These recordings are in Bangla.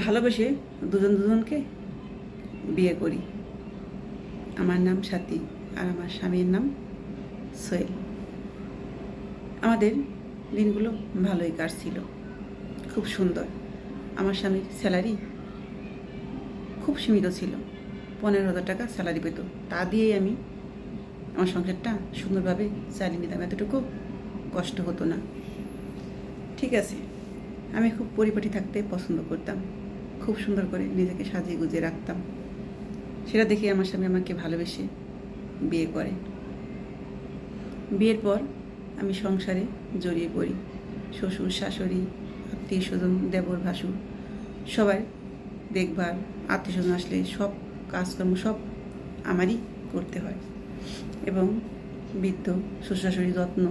ভালোবেসে দুজন দুজনকে বিয়ে করি। আমার নাম সাথী আর আমার স্বামীর নাম সোহেল। আমাদের দিনগুলো ভালোই কাটছিল, খুব সুন্দর। আমার স্বামীর স্যালারি খুব সীমিত ছিল, 15,000 টাকা স্যালারি পেত। তা দিয়েই আমি আমার সংসারটা সুন্দরভাবে চালিয়ে নিতাম, এতটুকু কষ্ট হতো না। ঠিক আছে, আমি খুব পরিপাটি থাকতে পছন্দ করতাম, খুব সুন্দর করে নিজেকে সাজিয়ে গুজিয়ে রাখতাম। সেটা দেখে আমার স্বামী আমাকে ভালোবেসে বিয়ে করে। বিয়ের পর আমি সংসারে জড়িয়ে পড়ি। শ্বশুর শাশুড়ি, আত্মীয় স্বজন, দেবর ভাসুর সবাই দেখভাল, আত্মীয় স্বজন আসলে সব কাজকর্ম সব আমারই করতে হয় এবং বৃদ্ধ শ্বশুর শাশুড়ির যত্ন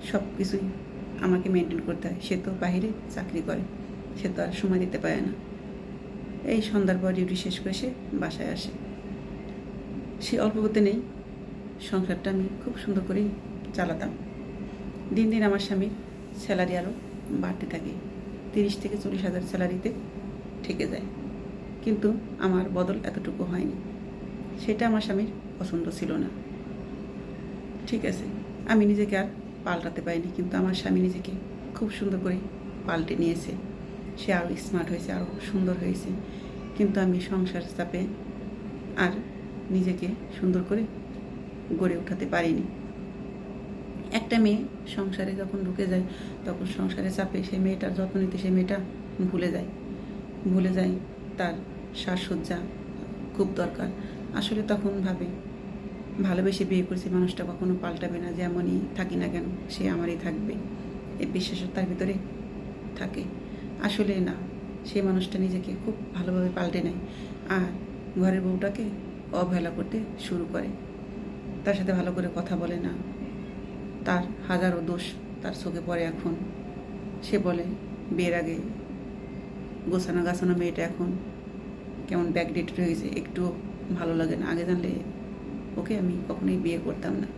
সব কিছুই আমাকে মেনটেন করতে হয়। সে তো বাইরে চাকরি করে, সে তো আর সময় দিতে পারে না। এই সন্ধ্যার পর ডিউটি শেষ করে সে বাসায় আসে। সে অল্প করতে নেই, সংসারটা আমি খুব সুন্দর করেই চালাতাম। দিন দিন আমার স্বামীর স্যালারি আরও বাড়তে থাকে, 30 থেকে 40,000 স্যালারিতে ঠেকে যায়। কিন্তু আমার বদল এতটুকু হয়নি, সেটা আমার স্বামীর পছন্দ ছিল না। ঠিক আছে, আমি নিজেকে আর পাল্টাতে পারিনি, কিন্তু আমার স্বামী নিজেকে খুব সুন্দর করে পাল্টে নিয়েছে। সে আরও স্মার্ট হয়েছে, আরও সুন্দর হয়েছে। কিন্তু আমি সংসার চাপে আর নিজেকে সুন্দর করে গড়ে উঠাতে পারিনি। একটা মেয়ে সংসারে যখন ঢুকে যায়, তখন সংসারে চাপে সেই মেয়েটার যত্ন নিতে সেই মেয়েটা ভুলে যায় তার সাজসজ্জা খুব দরকার। আসলে তখন ভাবে ভালোবেসে বিয়ে করেছি, মানুষটা কখনো পাল্টাবে না, যেমনই থাকি না কেন সে আমারই থাকবে, এই বিশ্বাসও তার ভিতরে থাকে। আসলে না, সেই মানুষটা নিজেকে খুব ভালোভাবে পাল্টে নেয় আর ঘরের বউটাকে অবহেলা করতে শুরু করে। তার সাথে ভালো করে কথা বলে না, তার হাজারো দোষ তার চোখে পড়ে এখন। সে বলে বিয়ের আগে গোছানো গাছানো মেয়েটা এখন কেমন ব্যাকডেটেড হয়ে গেছে, একটুও ভালো লাগে না। আগে জানলে ওকে আমি কখনোই বিয়ে করতাম না।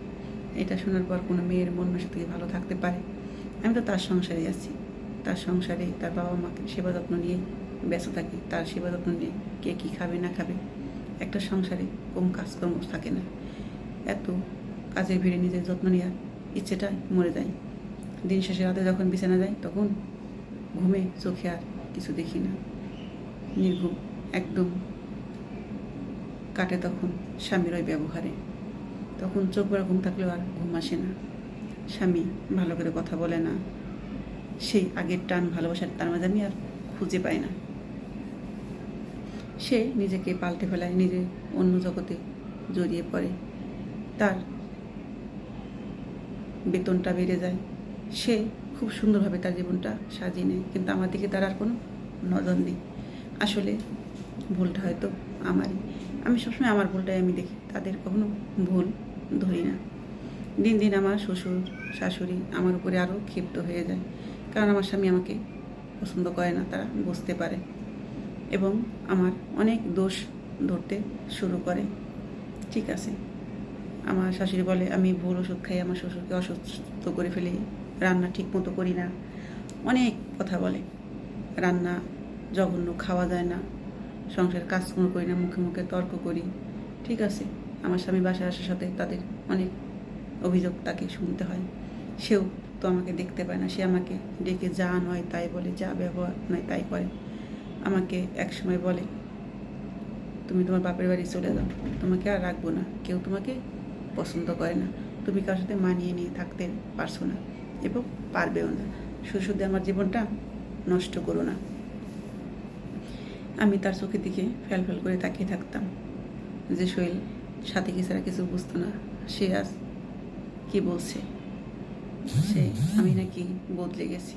এটা শোনার পর কোনো মেয়ের মন মানসিক থেকে ভালো থাকতে পারে? আমি তো তার সংসারে আছি, তার সংসারে তার বাবা মাকে সেবা যত্ন নিয়েই ব্যস্ত থাকি। তার সেবা যত্ন নিয়ে কে কী খাবে না খাবে, একটা সংসারে কম কাজকর্ম থাকে না। এত কাজের ভিড়ে নিজের যত্ন নেওয়ার ইচ্ছেটা মরে যায়। দিন শেষে রাতে যখন বিছানা যায়, তখন ঘুমে চোখে আর কিছু দেখি না, নির্ঘুম একদম কাটে তখন স্বামীর ওই ব্যবহারে। তখন চোখ বড় ঘুম থাকলেও আর ঘুম আসে না। স্বামী ভালো করে কথা বলে না, সেই আগের টান ভালোবাসার তার মাঝে আমি আর খুঁজে পাই না। সে নিজেকে পাল্টে ফেলায়, নিজে অন্য জগতে জড়িয়ে পড়ে। তার বেতনটা বেড়ে যায়, সে খুব সুন্দরভাবে তার জীবনটা সাজিয়ে নেয়, কিন্তু আমার দিকে তার আর কোনো নজর নেই। আসলে ভুলটা হয়তো আমারই। আমি সবসময় আমার ভুলটাই আমি দেখি, তাদের কখনো ভুল ধরি না। দিন দিন আমার শ্বশুর শাশুড়ি আমার উপরে আরও ক্ষিপ্ত হয়ে যায়, কারণ আমার স্বামী আমাকে পছন্দ করে না, তারা বুঝতে পারে এবং আমার অনেক দোষ ধরতে শুরু করে। ঠিক আছে, আমার শাশুড়ি বলে আমি ভুল ওষুধ খাই, আমার শ্বশুরকে অসুস্থ করে ফেলি, রান্না ঠিক মতো করি না, অনেক কথা বলে। রান্না জঘন্য, খাওয়া যায় না, সংসারের কাজকর্ম করি না, মুখে মুখে তর্ক করি। ঠিক আছে, আমার স্বামী বাসায় আসার সাথে তাদের অনেক অভিযোগ তাকে শুনতে হয়। সেও তো আমাকে দেখতে পায় না, সে আমাকে ডেকে যা নয় তাই বলে, যা ব্যবহার নয় তাই করে। আমাকে একসময় বলে তুমি তোমার বাপের বাড়ি চলে যাও, তোমাকে আর রাখবো না, কেউ তোমাকে পছন্দ করে না, তুমি কারোর সাথে মানিয়ে নিয়ে থাকতে পারছো না এবং পারবেও না, শুধু আমার জীবনটা নষ্ট করো না। আমি তার চোখের দিকে ফ্যাল ফ্যাল করে তাকিয়ে থাকতাম যে সোহেল সাথে কি ছাড়া কিছু বুঝতো না। সে আজ কি বলছে, সে আমি নাকি বদলে গেছি,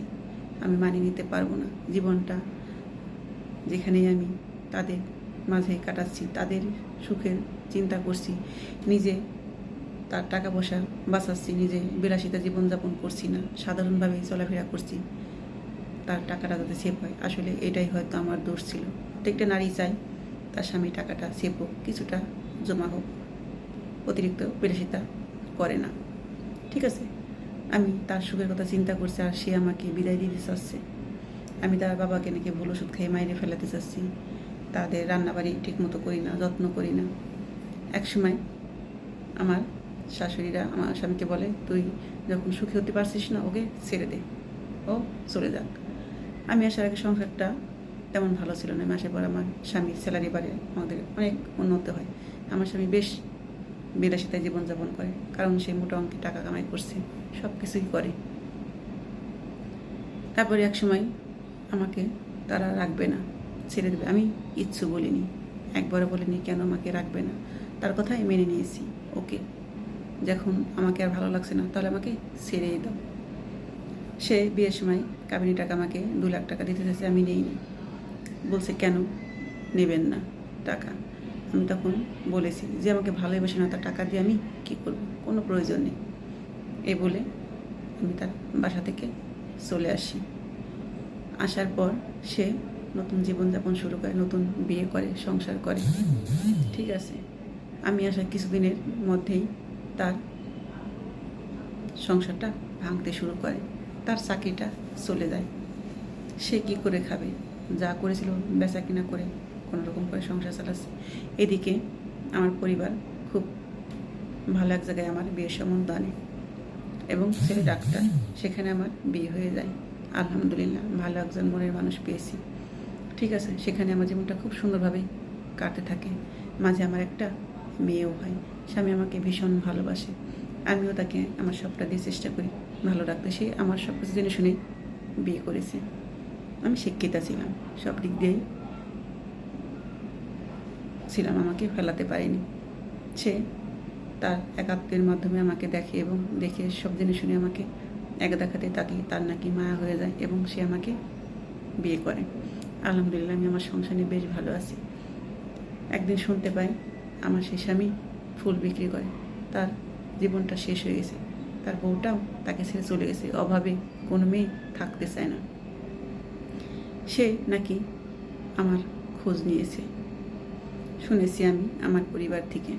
আমি মানিয়ে নিতে পারবো না। জীবনটা যেখানেই আমি তাদের মাঝে কাটাচ্ছি, তাদের সুখের চিন্তা করছি, নিজে তার টাকা পয়সা বাঁচাচ্ছি, নিজে বিলাসিতা জীবনযাপন করছি না, সাধারণভাবে চলাফেরা করছি, তার টাকাটা যাতে সেভ হয়। আসলে এটাই হয়তো আমার দোষ ছিল। প্রত্যেকটা নারী চাই তার স্বামী টাকাটা সেভ হোক, কিছুটা জমা হোক, অতিরিক্ত বিলাসিতা করে না। ঠিক আছে, আমি তার সুখের কথা চিন্তা করছি আর সে আমাকে বিদায় দিতে চাচ্ছে। আমি তার বাবাকে নাকি ভুল ওষুধ খেয়ে মাইরে ফেলাতে চাচ্ছি, তাদের রান্নাবাড়ি ঠিক মতো করি না, যত্ন করি না। একসময় আমার শাশুড়িরা আমার স্বামীকে বলে, তুই যখন সুখী হতে পারছিস না, ওকে ছেড়ে দে, ও চলে যাক। আমি আসার আগে সংসারটা তেমন ভালো ছিল না। আমি আসার পর আমার স্বামীর স্যালারি বাড়ে, আমাদের অনেক উন্নত হয়। আমার স্বামী বেশ বিলাসিতায় জীবনযাপন করে, কারণ সে মোটা অঙ্কের টাকা কামাই করছে, সব কিছুই করে। তারপরে এক সময় আমাকে তারা রাখবে না, ছেড়ে দেবে। আমি কিচ্ছু বলিনি, একবারও বলিনি কেন আমাকে রাখবে না। তার কথাই মেনে নিয়েছি, ওকে যখন আমাকে আর ভালো লাগছে না তাহলে আমাকে ছেড়েই দাও। সে বিয়ের সময় কাবিনী টাকা আমাকে 2 লাখ টাকা দিতে চাইছে, আমি নেইনি। বলছে কেন নেবেন না টাকা। আমি তখন বলেছি যে আমাকে ভালোবাসে না, তার টাকা দিয়ে আমি কী করব, কোনো প্রয়োজন নেই। এই বলে আমি তার বাসা থেকে চলে আসি। আসার পর সে নতুন জীবনযাপন শুরু করে, নতুন বিয়ে করে, সংসার করে। ঠিক আছে, আমি আসার কিছুদিনের মধ্যেই তার সংসারটা ভাঙতে শুরু করে, তার চাকরিটা চলে যায়। সে কি করে খাবে, যা করেছিল বেচা কিনা করে কোনো রকম করে সংসার চালাচ্ছে। এদিকে আমার পরিবার খুব ভালো এক জায়গায় আমার বিয়ের সম্বন্ধ আনে এবং ছেলে ডাক্তার, সেখানে আমার বিয়ে হয়ে যায়। আলহামদুলিল্লাহ, ভালো একজন মনের মানুষ পেয়েছি। ঠিক আছে, সেখানে আমার জীবনটা খুব সুন্দরভাবেই কাটতে থাকে। মাঝে আমার একটা মেয়েও হয়। স্বামী আমাকে ভীষণ ভালোবাসে, আমিও তাকে আমার সবটা দিয়ে চেষ্টা করি ভালো রাখতে। সে আমার সব কিছু জেনে শুনেই বিয়ে করেছে। আমি শিক্ষিতা ছিলাম, সব দিক দিয়েই ছিলাম, আমাকে ফেলাতে পারেনি। সে তার এক আত্মীয়ের মাধ্যমে আমাকে দেখে এবং দেখে সব জেনে শুনে আমাকে এক দেখাতে তাকে তার নাকি মায়া হয়ে যায় এবং সে আমাকে বিয়ে করে। আলহামদুলিল্লাহ, আমি আমার সংসারে বেশ ভালো আছি। একদিন শুনতে পাই আমার সেই স্বামী ফুল বিক্রি করে, তার জীবনটা শেষ হয়ে গেছে, তার বউটাও তাকে ছেড়ে চলে গেছে, অভাবে কোনো মেয়ে থাকতে চায় না। সে নাকি আমার খোঁজ নিয়েছে, শুনেছি আমি আমার পরিবার থেকে,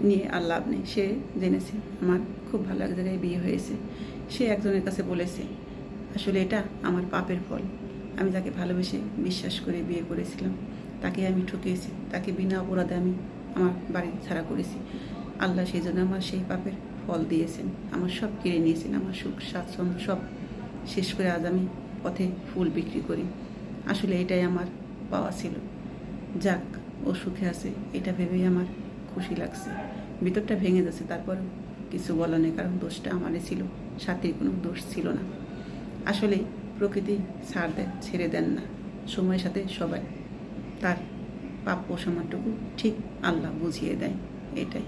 নিয়ে আর লাভ নেই। সে জেনেছে আমার খুব ভালো এক জায়গায় বিয়ে হয়েছে। সে একজনের কাছে বলেছে আসলে এটা আমার পাপের ফল, আমি তাকে ভালোবেসে বিশ্বাস করে বিয়ে করেছিলাম, তাকে আমি ঠকিয়েছি, তাকে বিনা অপরাধে আমি আমার বাড়ি ছাড়া করেছি। আল্লাহ সেই জন্য আমার সেই পাপের ফল দিয়েছেন, আমার সব কেড়ে নিয়েছেন, আমার সুখ স্বাচ্ছন্দ্য সব শেষ করে আজ আমি পথে ফুল বিক্রি করি। আসলে এটাই আমার পাওয়া ছিল। যাক, ও সুখে আছে এটা ভেবেই আমার খুশি লাগছে, ভিতরটা ভেঙে যাচ্ছে। তারপরেও কিছু বলা নেই, কারণ দোষটা আমারই ছিল, সাথীর কোনো দোষ ছিল না। আসলে প্রকৃতি ছাড় দেয়, ছেড়ে দেন না, সময়ের সাথে সবাই তার প্রাপ্য সমানটুকু ঠিক আল্লাহ বুঝিয়ে দেয়, এটাই।